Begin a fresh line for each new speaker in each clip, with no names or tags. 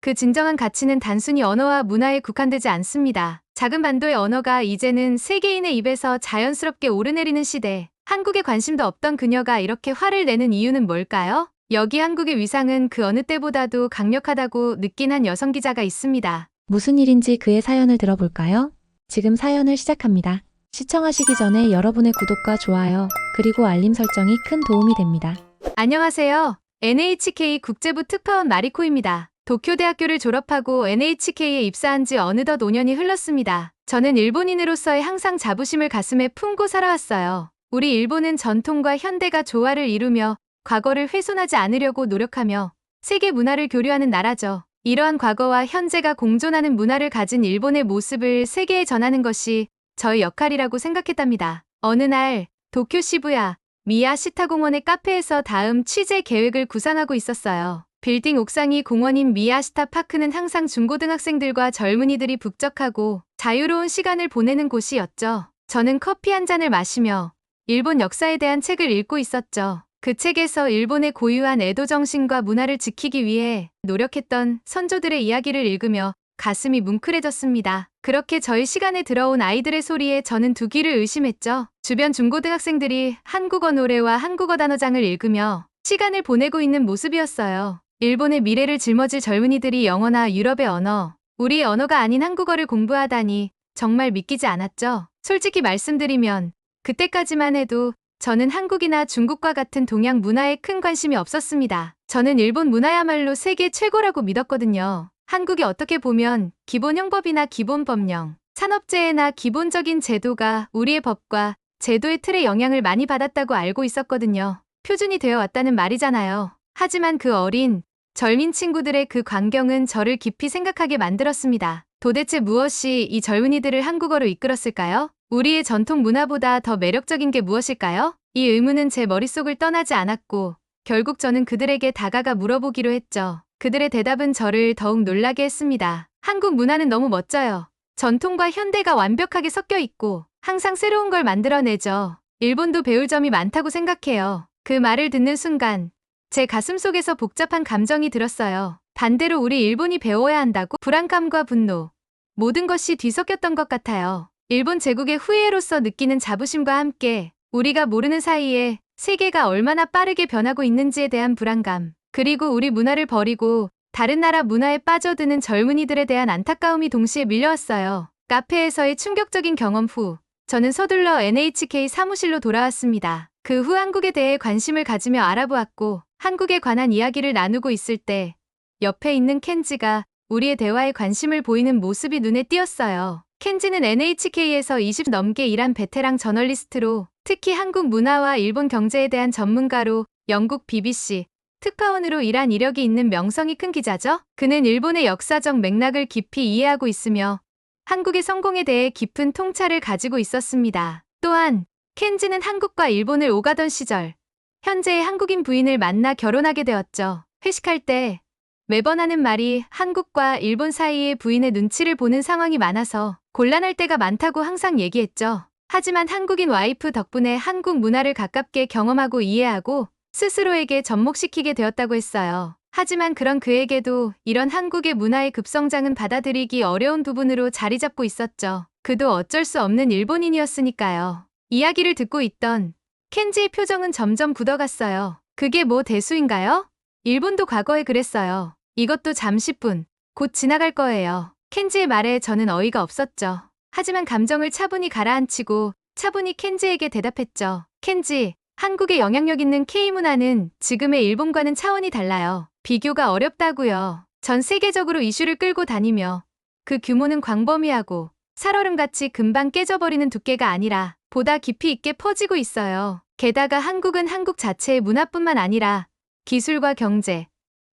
그 진정한 가치는 단순히 언어와 문화에 국한되지 않습니다. 작은 반도의 언어가 이제는 세계인의 입에서 자연스럽게 오르내리는 시대. 한국에 관심도 없던 그녀가 이렇게 화를 내는 이유는 뭘까요? 여기 한국의 위상은 그 어느 때보다도 강력하다고 느낀 한 여성 기자가 있습니다.
무슨 일인지 그의 사연을 들어볼까요? 지금 사연을 시작합니다. 시청하시기 전에 여러분의 구독과 좋아요, 그리고 알림 설정이 큰 도움이 됩니다.
안녕하세요. NHK 국제부 특파원 마리코입니다. 도쿄대학교를 졸업하고 NHK에 입사한 지 어느덧 5년이 흘렀습니다. 저는 일본인으로서의 항상 자부심을 가슴에 품고 살아왔어요. 우리 일본은 전통과 현대가 조화를 이루며 과거를 훼손하지 않으려고 노력하며 세계 문화를 교류하는 나라죠. 이러한 과거와 현재가 공존하는 문화를 가진 일본의 모습을 세계에 전하는 것이 저의 역할이라고 생각했답니다. 어느 날 도쿄 시부야 미야시타 공원의 카페에서 다음 취재 계획을 구상하고 있었어요. 빌딩 옥상이 공원인 미야시타 파크는 항상 중고등학생들과 젊은이들이 북적하고 자유로운 시간을 보내는 곳이었죠. 저는 커피 한 잔을 마시며 일본 역사에 대한 책을 읽고 있었죠. 그 책에서 일본의 고유한 에도 정신과 문화를 지키기 위해 노력했던 선조들의 이야기를 읽으며 가슴이 뭉클해졌습니다. 그렇게 저희 시간에 들어온 아이들의 소리에 저는 두 귀를 의심했죠. 주변 중고등학생들이 한국어 노래와 한국어 단어장을 읽으며 시간을 보내고 있는 모습이었어요. 일본의 미래를 짊어질 젊은이들이 영어나 유럽의 언어, 우리의 언어가 아닌 한국어를 공부하다니 정말 믿기지 않았죠. 솔직히 말씀드리면 그때까지만 해도 저는 한국이나 중국과 같은 동양 문화에 큰 관심이 없었습니다. 저는 일본 문화야말로 세계 최고라고 믿었거든요. 한국이 어떻게 보면 기본 형법이나 기본 법령, 산업재해나 기본적인 제도가 우리의 법과 제도의 틀에 영향을 많이 받았다고 알고 있었거든요. 표준이 되어 왔다는 말이잖아요. 하지만 그 어린, 젊은 친구들의 그 광경은 저를 깊이 생각하게 만들었습니다. 도대체 무엇이 이 젊은이들을 한국어로 이끌었을까요? 우리의 전통 문화보다 더 매력적인 게 무엇일까요? 이 의문은 제 머릿속을 떠나지 않았고 결국 저는 그들에게 다가가 물어보기로 했죠. 그들의 대답은 저를 더욱 놀라게 했습니다. 한국 문화는 너무 멋져요. 전통과 현대가 완벽하게 섞여 있고 항상 새로운 걸 만들어내죠. 일본도 배울 점이 많다고 생각해요. 그 말을 듣는 순간 제 가슴속에서 복잡한 감정이 들었어요. 반대로 우리 일본이 배워야 한다고 불안감과 분노, 모든 것이 뒤섞였던 것 같아요. 일본 제국의 후예로서 느끼는 자부심과 함께 우리가 모르는 사이에 세계가 얼마나 빠르게 변하고 있는지에 대한 불안감, 그리고 우리 문화를 버리고 다른 나라 문화에 빠져드는 젊은이들에 대한 안타까움이 동시에 밀려왔어요. 카페에서의 충격적인 경험 후 저는 서둘러 NHK 사무실로 돌아왔습니다. 그 후 한국에 대해 관심을 가지며 알아보았고 한국에 관한 이야기를 나누고 있을 때 옆에 있는 켄지가 우리의 대화에 관심을 보이는 모습이 눈에 띄었어요. 켄지는 NHK에서 20 넘게 일한 베테랑 저널리스트로 특히 한국 문화와 일본 경제에 대한 전문가로 영국 BBC 특파원으로 일한 이력이 있는 명성이 큰 기자죠. 그는 일본의 역사적 맥락을 깊이 이해하고 있으며 한국의 성공에 대해 깊은 통찰을 가지고 있었습니다. 또한 켄지는 한국과 일본을 오가던 시절 현재의 한국인 부인을 만나 결혼하게 되었죠. 회식할 때 매번 하는 말이 한국과 일본 사이의 부인의 눈치를 보는 상황이 많아서 곤란할 때가 많다고 항상 얘기했죠. 하지만 한국인 와이프 덕분에 한국 문화를 가깝게 경험하고 이해하고 스스로에게 접목시키게 되었다고 했어요. 하지만 그런 그에게도 이런 한국의 문화의 급성장은 받아들이기 어려운 부분으로 자리 잡고 있었죠. 그도 어쩔 수 없는 일본인이었으니까요. 이야기를 듣고 있던 켄지의 표정은 점점 굳어갔어요. 그게 뭐 대수인가요? 일본도 과거에 그랬어요. 이것도 잠시뿐, 곧 지나갈 거예요. 켄지의 말에 저는 어이가 없었죠. 하지만 감정을 차분히 가라앉히고 차분히 켄지에게 대답했죠. 켄지, 한국의 영향력 있는 K문화는 지금의 일본과는 차원이 달라요. 비교가 어렵다고요. 전 세계적으로 이슈를 끌고 다니며 그 규모는 광범위하고 살얼음같이 금방 깨져버리는 두께가 아니라 보다 깊이 있게 퍼지고 있어요. 게다가 한국은 한국 자체의 문화뿐만 아니라 기술과 경제,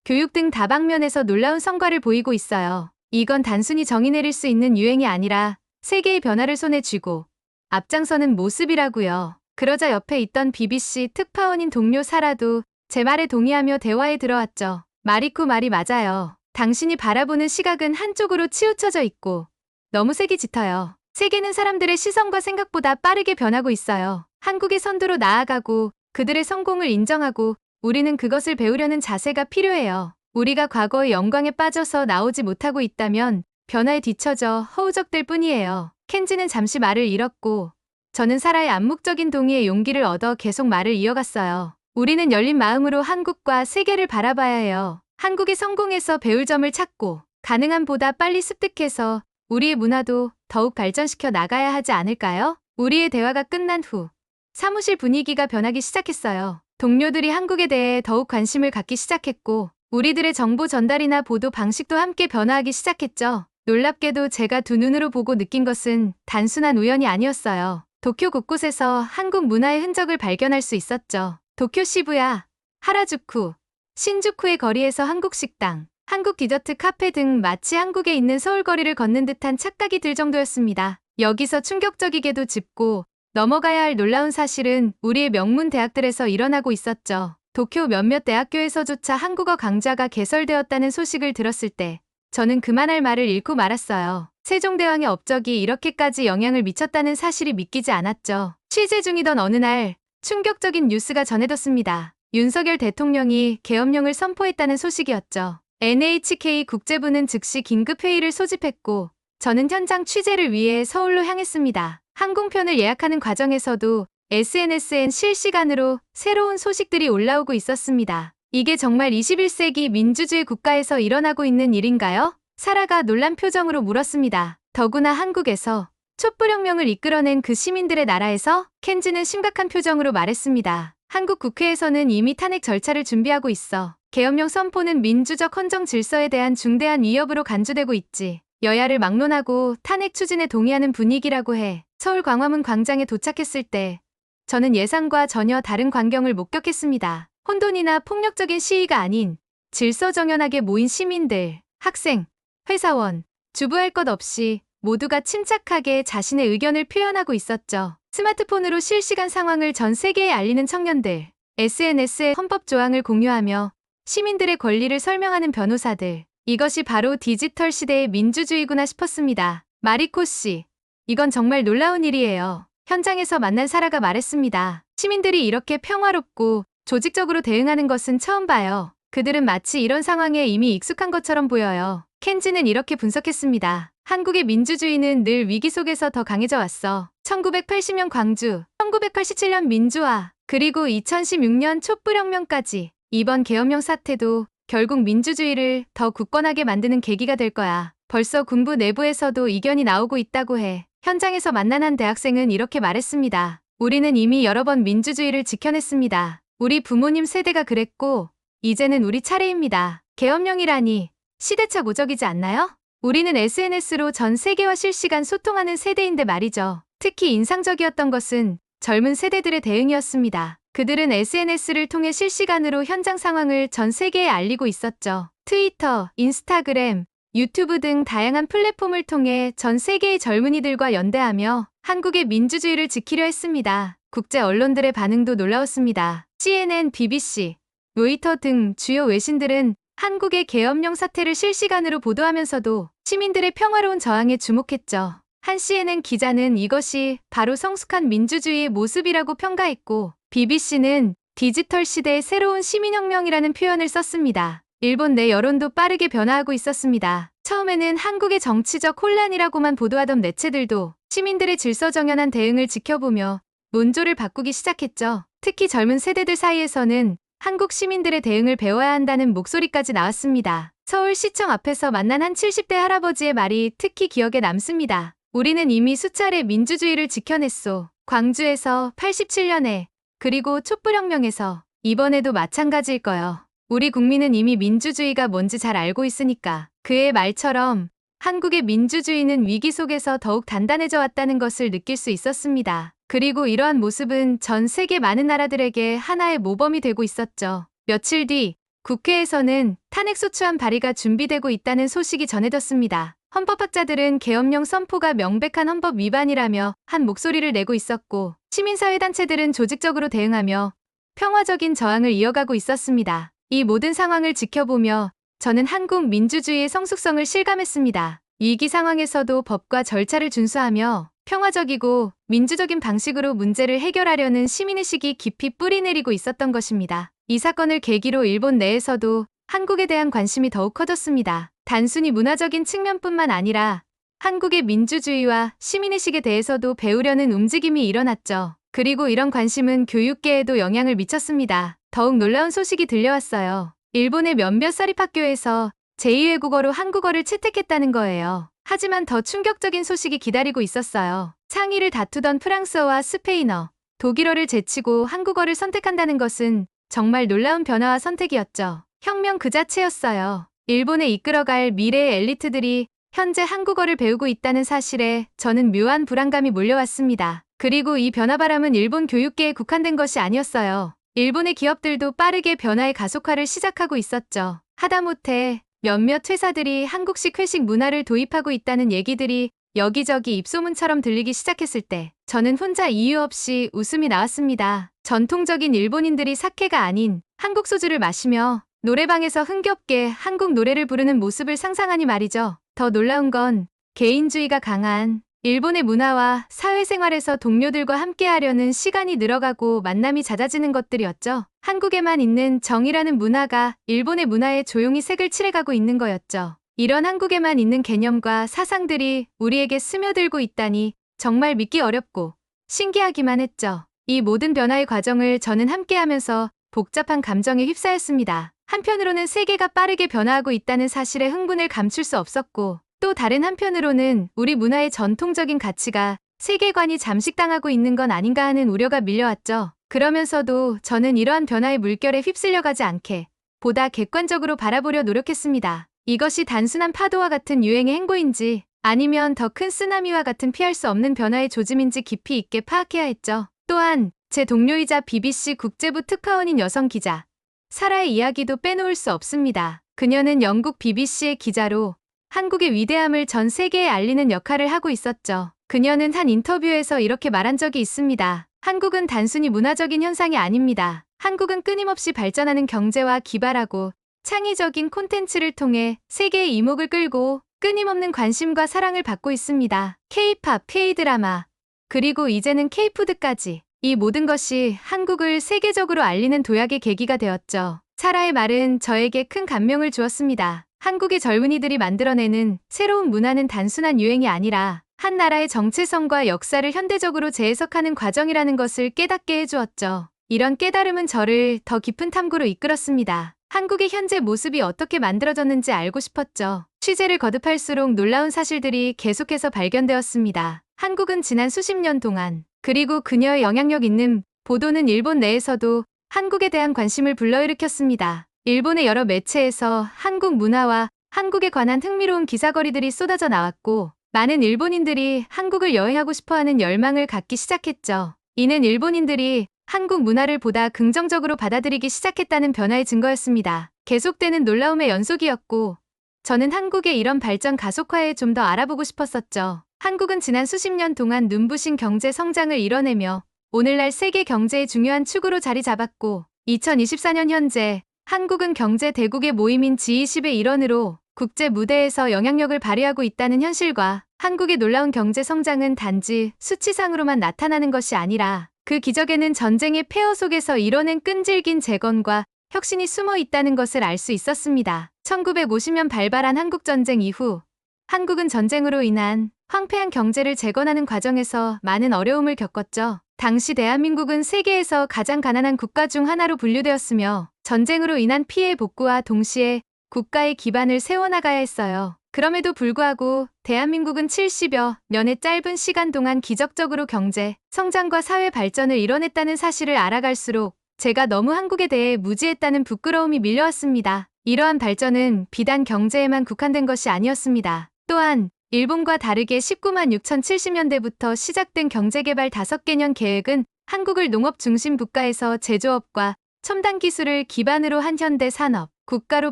교육 등 다방면에서 놀라운 성과를 보이고 있어요. 이건 단순히 정의 내릴 수 있는 유행이 아니라 세계의 변화를 손에 쥐고 앞장서는 모습이라고요. 그러자 옆에 있던 BBC 특파원인 동료 사라도 제 말에 동의하며 대화에 들어왔죠. 마리코 말이 맞아요. 당신이 바라보는 시각은 한쪽으로 치우쳐져 있고 너무 색이 짙어요. 세계는 사람들의 시선과 생각보다 빠르게 변하고 있어요. 한국의 선두로 나아가고 그들의 성공을 인정하고 우리는 그것을 배우려는 자세가 필요해요. 우리가 과거의 영광에 빠져서 나오지 못하고 있다면 변화에 뒤처져 허우적될 뿐이에요. 켄지는 잠시 말을 잃었고 저는 사라의 암묵적인 동의에 용기를 얻어 계속 말을 이어갔어요. 우리는 열린 마음으로 한국과 세계를 바라봐야 해요. 한국의 성공에서 배울 점을 찾고 가능한 보다 빨리 습득해서 우리의 문화도 더욱 발전시켜 나가야 하지 않을까요? 우리의 대화가 끝난 후 사무실 분위기가 변하기 시작했어요. 동료들이 한국에 대해 더욱 관심을 갖기 시작했고 우리들의 정보 전달이나 보도 방식도 함께 변화하기 시작했죠. 놀랍게도 제가 두 눈으로 보고 느낀 것은 단순한 우연이 아니었어요. 도쿄 곳곳에서 한국 문화의 흔적을 발견할 수 있었죠. 도쿄 시부야, 하라주쿠, 신주쿠의 거리에서 한국 식당, 한국 디저트 카페 등 마치 한국에 있는 서울 거리를 걷는 듯한 착각이 들 정도였습니다. 여기서 충격적이게도 짚고 넘어가야 할 놀라운 사실은 우리의 명문 대학들에서 일어나고 있었죠. 도쿄 몇몇 대학교에서조차 한국어 강좌가 개설되었다는 소식을 들었을 때 저는 그만할 말을 잃고 말았어요. 세종대왕의 업적이 이렇게까지 영향을 미쳤다는 사실이 믿기지 않았죠. 취재 중이던 어느 날 충격적인 뉴스가 전해졌습니다. 윤석열 대통령이 계엄령을 선포했다는 소식이었죠. NHK 국제부는 즉시 긴급회의를 소집했고 저는 현장 취재를 위해 서울로 향했습니다. 항공편을 예약하는 과정에서도 SNS엔 실시간으로 새로운 소식들이 올라오고 있었습니다. 이게 정말 21세기 민주주의 국가에서 일어나고 있는 일인가요? 사라가 놀란 표정으로 물었습니다. 더구나 한국에서 촛불혁명을 이끌어낸 그 시민들의 나라에서? 켄지는 심각한 표정으로 말했습니다. 한국 국회에서는 이미 탄핵 절차를 준비하고 있어. 계엄령 선포는 민주적 헌정 질서에 대한 중대한 위협으로 간주되고 있지. 여야를 막론하고 탄핵 추진에 동의하는 분위기라고 해. 서울 광화문 광장에 도착했을 때 저는 예상과 전혀 다른 광경을 목격했습니다. 혼돈이나 폭력적인 시위가 아닌 질서정연하게 모인 시민들, 학생, 회사원, 주부할 것 없이 모두가 침착하게 자신의 의견을 표현하고 있었죠. 스마트폰으로 실시간 상황을 전 세계에 알리는 청년들, SNS에 헌법 조항을 공유하며 시민들의 권리를 설명하는 변호사들. 이것이 바로 디지털 시대의 민주주의구나 싶었습니다. 마리코 씨, 이건 정말 놀라운 일이에요. 현장에서 만난 사라가 말했습니다. 시민들이 이렇게 평화롭고 조직적으로 대응하는 것은 처음 봐요. 그들은 마치 이런 상황에 이미 익숙한 것처럼 보여요. 켄지는 이렇게 분석했습니다. 한국의 민주주의는 늘 위기 속에서 더 강해져 왔어. 1980년 광주, 1987년 민주화, 그리고 2016년 촛불혁명까지. 이번 계엄령 사태도 결국 민주주의를 더 굳건하게 만드는 계기가 될 거야. 벌써 군부 내부에서도 이견이 나오고 있다고 해. 현장에서 만난 한 대학생은 이렇게 말했습니다. 우리는 이미 여러 번 민주주의를 지켜냈습니다. 우리 부모님 세대가 그랬고 이제는 우리 차례입니다. 계엄령이라니 시대착 오적이지 않나요? 우리는 SNS로 전 세계와 실시간 소통하는 세대인데 말이죠. 특히 인상적이었던 것은 젊은 세대들의 대응이었습니다. 그들은 SNS를 통해 실시간으로 현장 상황을 전 세계에 알리고 있었죠. 트위터, 인스타그램, 유튜브 등 다양한 플랫폼을 통해 전 세계의 젊은이들과 연대하며 한국의 민주주의를 지키려 했습니다. 국제 언론들의 반응도 놀라웠습니다. CNN, BBC, 로이터 등 주요 외신들은 한국의 계엄령 사태를 실시간으로 보도하면서도 시민들의 평화로운 저항에 주목했죠. 한 CNN 기자는 이것이 바로 성숙한 민주주의의 모습이라고 평가했고 BBC는 디지털 시대의 새로운 시민혁명이라는 표현을 썼습니다. 일본 내 여론도 빠르게 변화하고 있었습니다. 처음에는 한국의 정치적 혼란이라고만 보도하던 매체들도 시민들의 질서정연한 대응을 지켜보며 논조를 바꾸기 시작했죠. 특히 젊은 세대들 사이에서는 한국 시민들의 대응을 배워야 한다는 목소리까지 나왔습니다. 서울시청 앞에서 만난 한 70대 할아버지의 말이 특히 기억에 남습니다. 우리는 이미 수차례 민주주의를 지켜냈소. 광주에서 87년에 그리고 촛불혁명에서 이번에도 마찬가지일 거요. 우리 국민은 이미 민주주의가 뭔지 잘 알고 있으니까. 그의 말처럼 한국의 민주주의는 위기 속에서 더욱 단단해져 왔다는 것을 느낄 수 있었습니다. 그리고 이러한 모습은 전 세계 많은 나라들에게 하나의 모범이 되고 있었죠. 며칠 뒤 국회에서는 탄핵소추안 발의가 준비되고 있다는 소식이 전해졌습니다. 헌법학자들은 계엄령 선포가 명백한 헌법 위반이라며 한 목소리를 내고 있었고 시민사회단체들은 조직적으로 대응하며 평화적인 저항을 이어가고 있었습니다. 이 모든 상황을 지켜보며 저는 한국 민주주의의 성숙성을 실감했습니다. 위기 상황에서도 법과 절차를 준수하며 평화적이고 민주적인 방식으로 문제를 해결하려는 시민의식이 깊이 뿌리내리고 있었던 것입니다. 이 사건을 계기로 일본 내에서도 한국에 대한 관심이 더욱 커졌습니다. 단순히 문화적인 측면뿐만 아니라 한국의 민주주의와 시민의식에 대해서도 배우려는 움직임이 일어났죠. 그리고 이런 관심은 교육계에도 영향을 미쳤습니다. 더욱 놀라운 소식이 들려왔어요. 일본의 몇몇 사립학교에서 제2외국어로 한국어를 채택했다는 거예요. 하지만 더 충격적인 소식이 기다리고 있었어요. 상위를 다투던 프랑스어와 스페인어, 독일어를 제치고 한국어를 선택한다는 것은 정말 놀라운 변화와 선택이었죠. 혁명 그 자체였어요. 일본에 이끌어갈 미래의 엘리트들이 현재 한국어를 배우고 있다는 사실에 저는 묘한 불안감이 몰려왔습니다. 그리고 이 변화바람은 일본 교육계에 국한된 것이 아니었어요. 일본의 기업들도 빠르게 변화의 가속화를 시작하고 있었죠. 하다못해 몇몇 회사들이 한국식 회식 문화를 도입하고 있다는 얘기들이 여기저기 입소문처럼 들리기 시작했을 때 저는 혼자 이유 없이 웃음이 나왔습니다. 전통적인 일본인들이 사케가 아닌 한국 소주를 마시며 노래방에서 흥겹게 한국 노래를 부르는 모습을 상상하니 말이죠. 더 놀라운 건 개인주의가 강한 일본의 문화와 사회생활에서 동료들과 함께하려는 시간이 늘어가고 만남이 잦아지는 것들이었죠. 한국에만 있는 정이라는 문화가 일본의 문화에 조용히 색을 칠해가고 있는 거였죠. 이런 한국에만 있는 개념과 사상들이 우리에게 스며들고 있다니 정말 믿기 어렵고 신기하기만 했죠. 이 모든 변화의 과정을 저는 함께하면서 복잡한 감정에 휩싸였습니다. 한편으로는 세계가 빠르게 변화하고 있다는 사실에 흥분을 감출 수 없었고, 또 다른 한편으로는 우리 문화의 전통적인 가치가 세계관이 잠식당하고 있는 건 아닌가 하는 우려가 밀려왔죠. 그러면서도 저는 이러한 변화의 물결에 휩쓸려가지 않게 보다 객관적으로 바라보려 노력했습니다. 이것이 단순한 파도와 같은 유행의 행보인지 아니면 더 큰 쓰나미와 같은 피할 수 없는 변화의 조짐인지 깊이 있게 파악해야 했죠. 또한 제 동료이자 BBC 국제부 특파원인 여성 기자 사라의 이야기도 빼놓을 수 없습니다. 그녀는 영국 BBC의 기자로 한국의 위대함을 전 세계에 알리는 역할을 하고 있었죠. 그녀는 한 인터뷰에서 이렇게 말한 적이 있습니다. 한국은 단순히 문화적인 현상이 아닙니다. 한국은 끊임없이 발전하는 경제와 기발하고 창의적인 콘텐츠를 통해 세계의 이목을 끌고 끊임없는 관심과 사랑을 받고 있습니다. K-팝, K-드라마, 그리고 이제는 K-푸드까지. 이 모든 것이 한국을 세계적으로 알리는 도약의 계기가 되었죠. 사라의 말은 저에게 큰 감명을 주었습니다. 한국의 젊은이들이 만들어내는 새로운 문화는 단순한 유행이 아니라 한 나라의 정체성과 역사를 현대적으로 재해석하는 과정이라는 것을 깨닫게 해주었죠. 이런 깨달음은 저를 더 깊은 탐구로 이끌었습니다. 한국의 현재 모습이 어떻게 만들어졌는지 알고 싶었죠. 취재를 거듭할수록 놀라운 사실들이 계속해서 발견되었습니다. 한국은 지난 수십 년 동안, 그리고 그녀의 영향력 있는 보도는 일본 내에서도 한국에 대한 관심을 불러일으켰습니다. 일본의 여러 매체에서 한국 문화와 한국에 관한 흥미로운 기사거리들이 쏟아져 나왔고, 많은 일본인들이 한국을 여행하고 싶어하는 열망을 갖기 시작했죠. 이는 일본인들이 한국 문화를 보다 긍정적으로 받아들이기 시작했다는 변화의 증거였습니다. 계속되는 놀라움의 연속이었고, 저는 한국의 이런 발전 가속화에 좀 더 알아보고 싶었었죠. 한국은 지난 수십 년 동안 눈부신 경제 성장을 이뤄내며 오늘날 세계 경제의 중요한 축으로 자리 잡았고, 2024년 현재 한국은 경제 대국의 모임인 G20의 일원으로 국제 무대에서 영향력을 발휘하고 있다는 현실과 한국의 놀라운 경제 성장은 단지 수치상으로만 나타나는 것이 아니라 그 기적에는 전쟁의 폐허 속에서 이뤄낸 끈질긴 재건과 혁신이 숨어 있다는 것을 알 수 있었습니다. 1950년 발발한 한국전쟁 이후 한국은 전쟁으로 인한 황폐한 경제를 재건하는 과정에서 많은 어려움을 겪었죠. 당시 대한민국은 세계에서 가장 가난한 국가 중 하나로 분류되었으며 전쟁으로 인한 피해 복구와 동시에 국가의 기반을 세워나가야 했어요. 그럼에도 불구하고 대한민국은 70여 년의 짧은 시간 동안 기적적으로 경제, 성장과 사회 발전을 이뤄냈다는 사실을 알아갈수록 제가 너무 한국에 대해 무지했다는 부끄러움이 밀려왔습니다. 이러한 발전은 비단 경제에만 국한된 것이 아니었습니다. 또한 일본과 다르게 19만 6,070년대부터 시작된 경제개발 5개년 계획은 한국을 농업 중심 국가에서 제조업과 첨단 기술을 기반으로 한 현대 산업, 국가로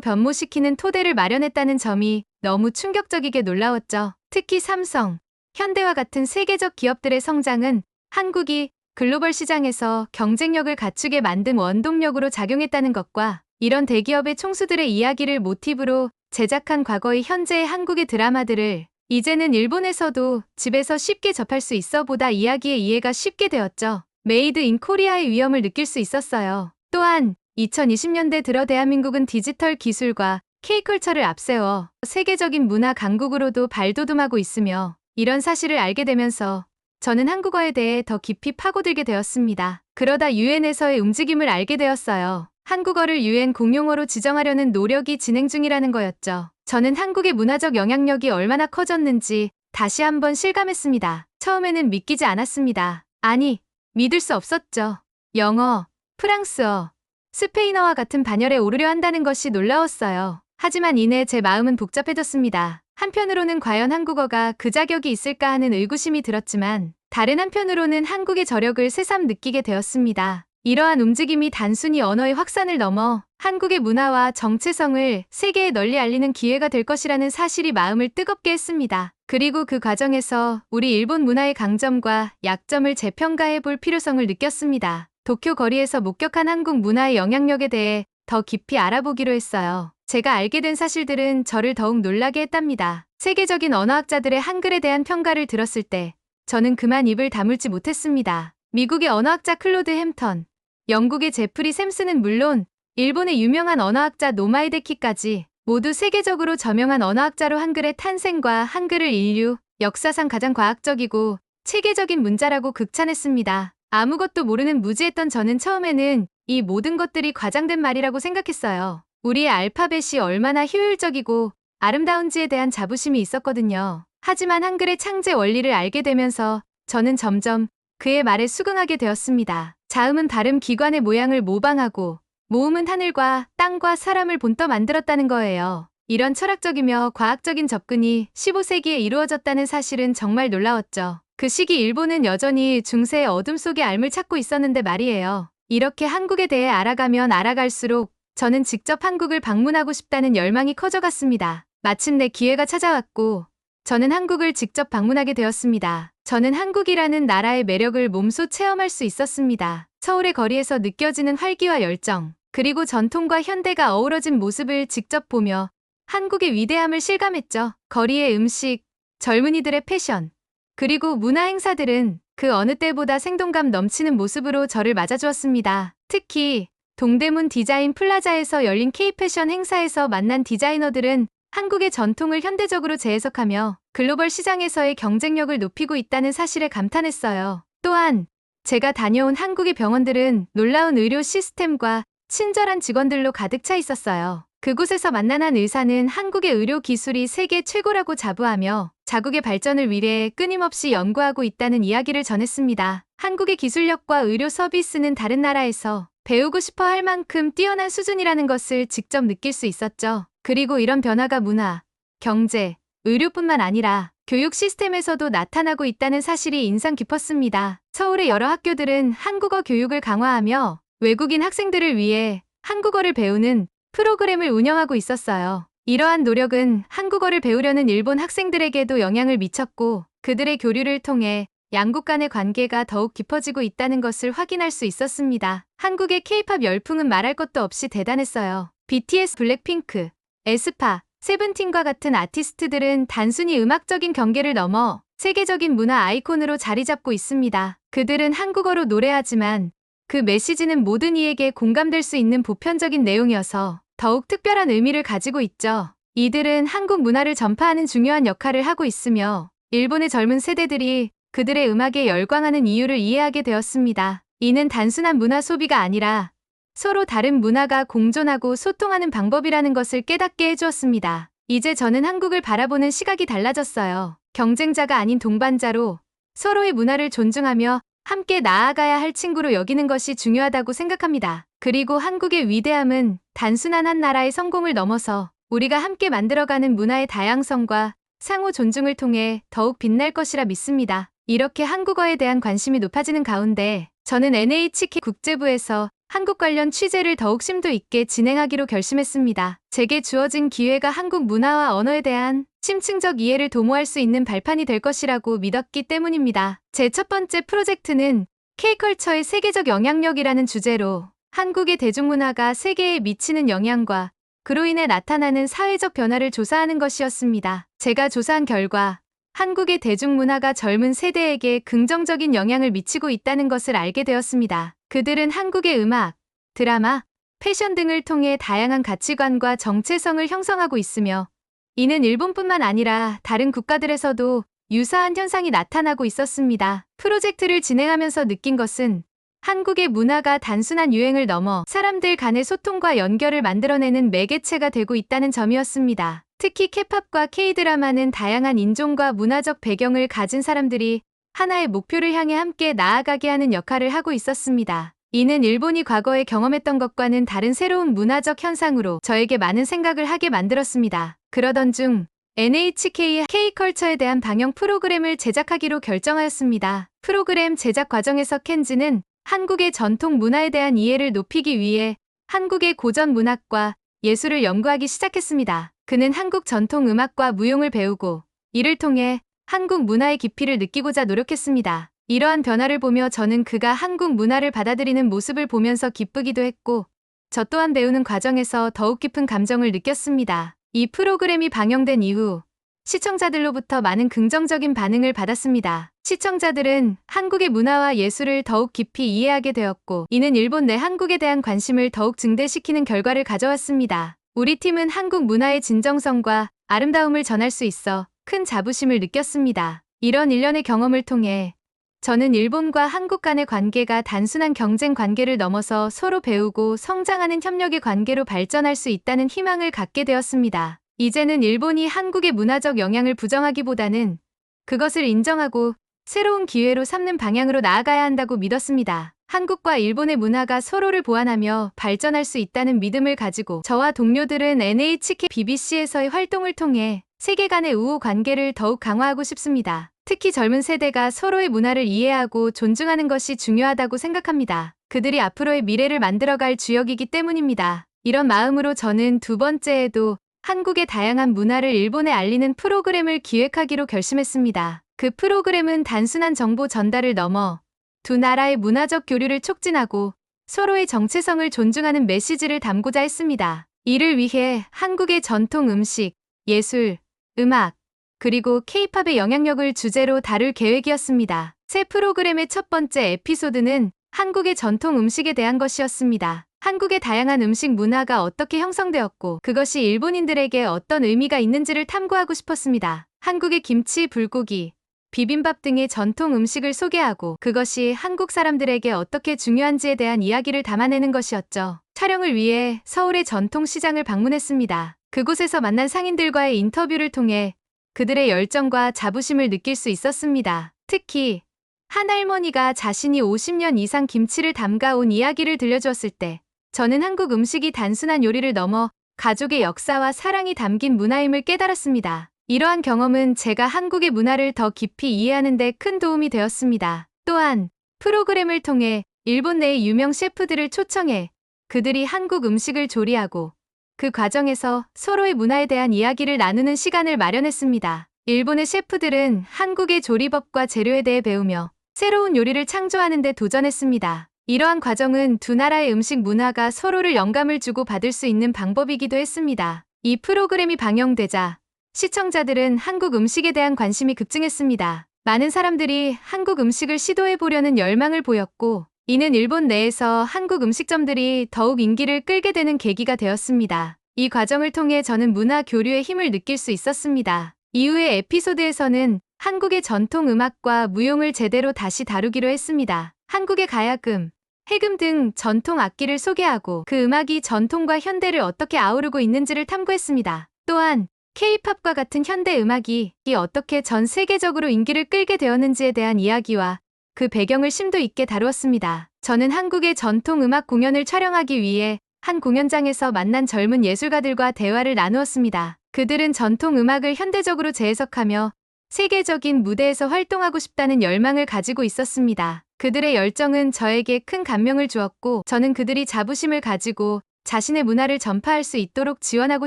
변모시키는 토대를 마련했다는 점이 너무 충격적이게 놀라웠죠. 특히 삼성, 현대와 같은 세계적 기업들의 성장은 한국이 글로벌 시장에서 경쟁력을 갖추게 만든 원동력으로 작용했다는 것과 이런 대기업의 총수들의 이야기를 모티브로 제작한 과거의 현재의 한국의 드라마들을 이제는 일본에서도 집에서 쉽게 접할 수 있어 보다 이야기의 이해가 쉽게 되었죠. 메이드 인 코리아의 위엄을 느낄 수 있었어요. 또한 2020년대 들어 대한민국은 디지털 기술과 K컬처를 앞세워 세계적인 문화 강국으로도 발돋움하고 있으며 이런 사실을 알게 되면서 저는 한국어에 대해 더 깊이 파고들게 되었습니다. 그러다 유엔에서의 움직임을 알게 되었어요. 한국어를 유엔 공용어로 지정하려는 노력이 진행 중이라는 거였죠. 저는 한국의 문화적 영향력이 얼마나 커졌는지 다시 한번 실감했습니다. 처음에는 믿기지 않았습니다. 아니, 믿을 수 없었죠. 영어, 프랑스어, 스페인어와 같은 반열에 오르려 한다는 것이 놀라웠어요. 하지만 이내 제 마음은 복잡해졌습니다. 한편으로는 과연 한국어가 그 자격이 있을까 하는 의구심이 들었지만 다른 한편으로는 한국의 저력을 새삼 느끼게 되었습니다. 이러한 움직임이 단순히 언어의 확산을 넘어 한국의 문화와 정체성을 세계에 널리 알리는 기회가 될 것이라는 사실이 마음을 뜨겁게 했습니다. 그리고 그 과정에서 우리 일본 문화의 강점과 약점을 재평가해 볼 필요성을 느꼈습니다. 도쿄 거리에서 목격한 한국 문화의 영향력에 대해 더 깊이 알아보기로 했어요. 제가 알게 된 사실들은 저를 더욱 놀라게 했답니다. 세계적인 언어학자들의 한글에 대한 평가를 들었을 때 저는 그만 입을 다물지 못했습니다. 미국의 언어학자 클로드 햄턴, 영국의 제프리 샘스는 물론 일본의 유명한 언어학자 노마이데키까지 모두 세계적으로 저명한 언어학자로 한글의 탄생과 한글을 인류 역사상 가장 과학적이고 체계적인 문자라고 극찬했습니다. 아무것도 모르는 무지했던 저는 처음에는 이 모든 것들이 과장된 말이라고 생각했어요. 우리의 알파벳이 얼마나 효율적이고 아름다운지에 대한 자부심이 있었거든요. 하지만 한글의 창제 원리를 알게 되면서 저는 점점 그의 말에 수긍하게 되었습니다. 자음은 발음 기관의 모양을 모방하고 모음은 하늘과 땅과 사람을 본떠 만들었다는 거예요. 이런 철학적이며 과학적인 접근이 15세기에 이루어졌다는 사실은 정말 놀라웠죠. 그 시기 일본은 여전히 중세의 어둠 속에 알 찾고 있었는데 말이에요. 이렇게 한국에 대해 알아가면 알아갈수록 저는 직접 한국을 방문하고 싶다는 열망이 커져갔습니다. 마침내 기회가 찾아왔고 저는 한국을 직접 방문하게 되었습니다. 저는 한국이라는 나라의 매력을 몸소 체험할 수 있었습니다. 서울의 거리에서 느껴지는 활기와 열정, 그리고 전통과 현대가 어우러진 모습을 직접 보며 한국의 위대함을 실감했죠. 거리의 음식, 젊은이들의 패션, 그리고 문화 행사들은 그 어느 때보다 생동감 넘치는 모습으로 저를 맞아주었습니다. 특히 동대문 디자인 플라자에서 열린 K-패션 행사에서 만난 디자이너들은 한국의 전통을 현대적으로 재해석하며 글로벌 시장에서의 경쟁력을 높이고 있다는 사실에 감탄했어요. 또한 제가 다녀온 한국의 병원들은 놀라운 의료 시스템과 친절한 직원들로 가득 차 있었어요. 그곳에서 만난 한 의사는 한국의 의료 기술이 세계 최고라고 자부하며 자국의 발전을 위해 끊임없이 연구하고 있다는 이야기를 전했습니다. 한국의 기술력과 의료 서비스는 다른 나라에서 배우고 싶어 할 만큼 뛰어난 수준이라는 것을 직접 느낄 수 있었죠. 그리고 이런 변화가 문화, 경제, 의료뿐만 아니라 교육 시스템에서도 나타나고 있다는 사실이 인상 깊었습니다. 서울의 여러 학교들은 한국어 교육을 강화하며 외국인 학생들을 위해 한국어를 배우는 프로그램을 운영하고 있었어요. 이러한 노력은 한국어를 배우려는 일본 학생들에게도 영향을 미쳤고 그들의 교류를 통해 양국 간의 관계가 더욱 깊어지고 있다는 것을 확인할 수 있었습니다. 한국의 K-팝 열풍은 말할 것도 없이 대단했어요. BTS, 블랙핑크, 에스파, 세븐틴과 같은 아티스트들은 단순히 음악적인 경계를 넘어 세계적인 문화 아이콘으로 자리 잡고 있습니다. 그들은 한국어로 노래하지만 그 메시지는 모든 이에게 공감될 수 있는 보편적인 내용이어서 더욱 특별한 의미를 가지고 있죠. 이들은 한국 문화를 전파하는 중요한 역할을 하고 있으며 일본의 젊은 세대들이 그들의 음악에 열광하는 이유를 이해하게 되었습니다. 이는 단순한 문화 소비가 아니라 서로 다른 문화가 공존하고 소통하는 방법이라는 것을 깨닫게 해주었습니다. 이제 저는 한국을 바라보는 시각이 달라졌어요. 경쟁자가 아닌 동반자로 서로의 문화를 존중하며 함께 나아가야 할 친구로 여기는 것이 중요하다고 생각합니다. 그리고 한국의 위대함은 단순한 한 나라의 성공을 넘어서 우리가 함께 만들어가는 문화의 다양성과 상호 존중을 통해 더욱 빛날 것이라 믿습니다. 이렇게 한국어에 대한 관심이 높아지는 가운데 저는 NHK 국제부에서 한국 관련 취재를 더욱 심도 있게 진행하기로 결심했습니다. 제게 주어진 기회가 한국 문화와 언어에 대한 심층적 이해를 도모할 수 있는 발판이 될 것이라고 믿었기 때문입니다. 제 첫 번째 프로젝트는 K컬처의 세계적 영향력이라는 주제로 한국의 대중문화가 세계에 미치는 영향과 그로 인해 나타나는 사회적 변화를 조사하는 것이었습니다. 제가 조사한 결과 한국의 대중문화가 젊은 세대에게 긍정적인 영향을 미치고 있다는 것을 알게 되었습니다. 그들은 한국의 음악, 드라마, 패션 등을 통해 다양한 가치관과 정체성을 형성하고 있으며 이는 일본뿐만 아니라 다른 국가들에서도 유사한 현상이 나타나고 있었습니다. 프로젝트를 진행하면서 느낀 것은 한국의 문화가 단순한 유행을 넘어 사람들 간의 소통과 연결을 만들어내는 매개체가 되고 있다는 점이었습니다. 특히 케팝과 K드라마는 다양한 인종과 문화적 배경을 가진 사람들이 하나의 목표를 향해 함께 나아가게 하는 역할을 하고 있었습니다. 이는 일본이 과거에 경험했던 것과는 다른 새로운 문화적 현상으로 저에게 많은 생각을 하게 만들었습니다. 그러던 중 NHK의 K컬처에 대한 방영 프로그램을 제작하기로 결정하였습니다. 프로그램 제작 과정에서 켄지는 한국의 전통 문화에 대한 이해를 높이기 위해 한국의 고전 문학과 예술을 연구하기 시작했습니다. 그는 한국 전통 음악과 무용을 배우고 이를 통해 한국 문화의 깊이를 느끼고자 노력했습니다. 이러한 변화를 보며 저는 그가 한국 문화를 받아들이는 모습을 보면서 기쁘기도 했고 저 또한 배우는 과정에서 더욱 깊은 감정을 느꼈습니다. 이 프로그램이 방영된 이후 시청자들로부터 많은 긍정적인 반응을 받았습니다. 시청자들은 한국의 문화와 예술을 더욱 깊이 이해하게 되었고 이는 일본 내 한국에 대한 관심을 더욱 증대시키는 결과를 가져왔습니다. 우리 팀은 한국 문화의 진정성과 아름다움을 전할 수 있어 큰 자부심을 느꼈습니다. 이런 일련의 경험을 통해 저는 일본과 한국 간의 관계가 단순한 경쟁 관계를 넘어서 서로 배우고 성장하는 협력의 관계로 발전할 수 있다는 희망을 갖게 되었습니다. 이제는 일본이 한국의 문화적 영향을 부정하기보다는 그것을 인정하고 새로운 기회로 삼는 방향으로 나아가야 한다고 믿었습니다. 한국과 일본의 문화가 서로를 보완하며 발전할 수 있다는 믿음을 가지고 저와 동료들은 NHK BBC에서의 활동을 통해 세계 간의 우호 관계를 더욱 강화하고 싶습니다. 특히 젊은 세대가 서로의 문화를 이해하고 존중하는 것이 중요하다고 생각합니다. 그들이 앞으로의 미래를 만들어갈 주역이기 때문입니다. 이런 마음으로 저는 두 번째에도 한국의 다양한 문화를 일본에 알리는 프로그램을 기획하기로 결심했습니다. 그 프로그램은 단순한 정보 전달을 넘어 두 나라의 문화적 교류를 촉진하고 서로의 정체성을 존중하는 메시지를 담고자 했습니다. 이를 위해 한국의 전통 음식, 예술, 음악, 그리고 K-팝의 영향력을 주제로 다룰 계획이었습니다. 새 프로그램의 첫 번째 에피소드는 한국의 전통 음식에 대한 것이었습니다. 한국의 다양한 음식 문화가 어떻게 형성되었고 그것이 일본인들에게 어떤 의미가 있는지를 탐구하고 싶었습니다. 한국의 김치, 불고기, 비빔밥 등의 전통 음식을 소개하고 그것이 한국 사람들에게 어떻게 중요한지에 대한 이야기를 담아내는 것이었죠. 촬영을 위해 서울의 전통시장을 방문했습니다. 그곳에서 만난 상인들과의 인터뷰를 통해 그들의 열정과 자부심을 느낄 수 있었습니다. 특히 한 할머니가 자신이 50년 이상 김치를 담가온 이야기를 들려주었을 때 저는 한국 음식이 단순한 요리를 넘어 가족의 역사와 사랑이 담긴 문화임을 깨달았습니다. 이러한 경험은 제가 한국의 문화를 더 깊이 이해하는 데 큰 도움이 되었습니다. 또한 프로그램을 통해 일본 내의 유명 셰프들을 초청해 그들이 한국 음식을 조리하고 그 과정에서 서로의 문화에 대한 이야기를 나누는 시간을 마련했습니다. 일본의 셰프들은 한국의 조리법과 재료에 대해 배우며 새로운 요리를 창조하는 데 도전했습니다. 이러한 과정은 두 나라의 음식 문화가 서로를 영감을 주고 받을 수 있는 방법이기도 했습니다. 이 프로그램이 방영되자 시청자들은 한국 음식에 대한 관심이 급증했습니다. 많은 사람들이 한국 음식을 시도해보려는 열망을 보였고 이는 일본 내에서 한국 음식점들이 더욱 인기를 끌게 되는 계기가 되었습니다. 이 과정을 통해 저는 문화 교류의 힘을 느낄 수 있었습니다. 이후의 에피소드에서는 한국의 전통 음악과 무용을 제대로 다시 다루기로 했습니다. 한국의 가야금, 해금 등 전통 악기를 소개하고 그 음악이 전통과 현대를 어떻게 아우르고 있는지를 탐구했습니다. 또한 K-팝과 같은 현대 음악이 어떻게 전 세계적으로 인기를 끌게 되었는지에 대한 이야기와 그 배경을 심도 있게 다루었습니다. 저는 한국의 전통 음악 공연을 촬영하기 위해 한 공연장에서 만난 젊은 예술가들과 대화를 나누었습니다. 그들은 전통 음악을 현대적으로 재해석하며 세계적인 무대에서 활동하고 싶다는 열망을 가지고 있었습니다. 그들의 열정은 저에게 큰 감명을 주었고 저는 그들이 자부심을 가지고 자신의 문화를 전파할 수 있도록 지원하고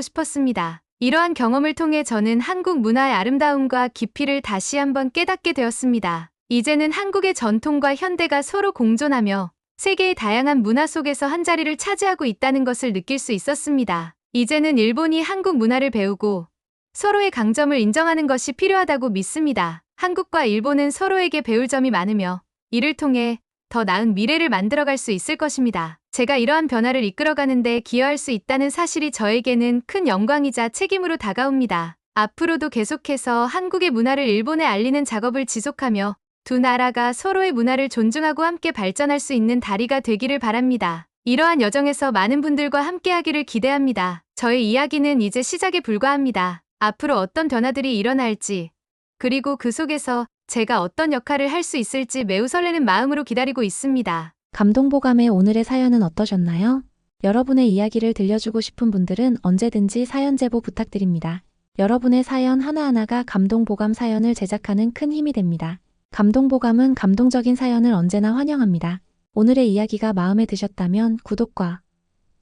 싶었습니다. 이러한 경험을 통해 저는 한국 문화의 아름다움과 깊이를 다시 한번 깨닫게 되었습니다. 이제는 한국의 전통과 현대가 서로 공존하며 세계의 다양한 문화 속에서 한 자리를 차지하고 있다는 것을 느낄 수 있었습니다. 이제는 일본이 한국 문화를 배우고 서로의 강점을 인정하는 것이 필요하다고 믿습니다. 한국과 일본은 서로에게 배울 점이 많으며 이를 통해 더 나은 미래를 만들어갈 수 있을 것입니다. 제가 이러한 변화를 이끌어가는데 기여할 수 있다는 사실이 저에게는 큰 영광이자 책임으로 다가옵니다. 앞으로도 계속해서 한국의 문화를 일본에 알리는 작업을 지속하며 두 나라가 서로의 문화를 존중하고 함께 발전할 수 있는 다리가 되기를 바랍니다. 이러한 여정에서 많은 분들과 함께하기를 기대합니다. 저의 이야기는 이제 시작에 불과합니다. 앞으로 어떤 변화들이 일어날지, 그리고 그 속에서 제가 어떤 역할을 할 수 있을지 매우 설레는 마음으로 기다리고 있습니다.
감동보감의 오늘의 사연은 어떠셨나요? 여러분의 이야기를 들려주고 싶은 분들은 언제든지 사연 제보 부탁드립니다. 여러분의 사연 하나하나가 감동보감 사연을 제작하는 큰 힘이 됩니다. 감동보감은 감동적인 사연을 언제나 환영합니다. 오늘의 이야기가 마음에 드셨다면 구독과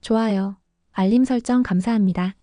좋아요, 알림 설정 감사합니다.